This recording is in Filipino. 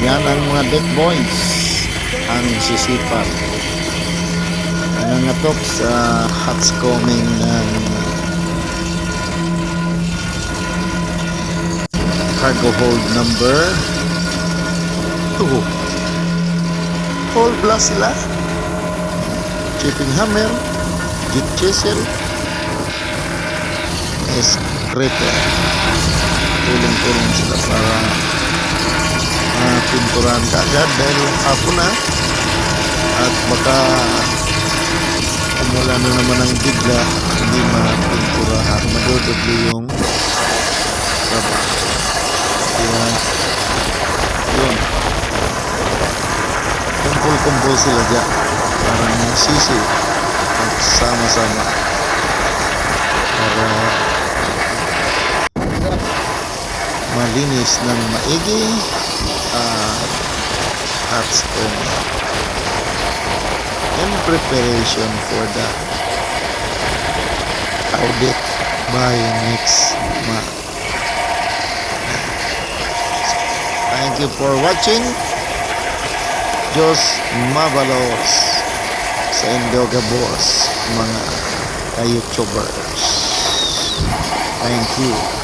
Yan ang mga deck boys, ang sisipag nangangatok sa hats coming ng cargo hold number 2. Full blast sila, chipping hammer, jig chisel, scraper. Tulong-tulong sila para pinturan kaagad dahil hapon na at baka umula na naman ang bigla, hindi mapinturahan, madudubli yung trabaho. Kaya yun, kumpul-kumpul sila dyan, parang sisi sama-sama para malinis ng maigi hats coming in preparation for the audit by next month. Thank you for watching. Diyos mabalos sa Indoga Boss, mga ka-YouTubers. Thank you.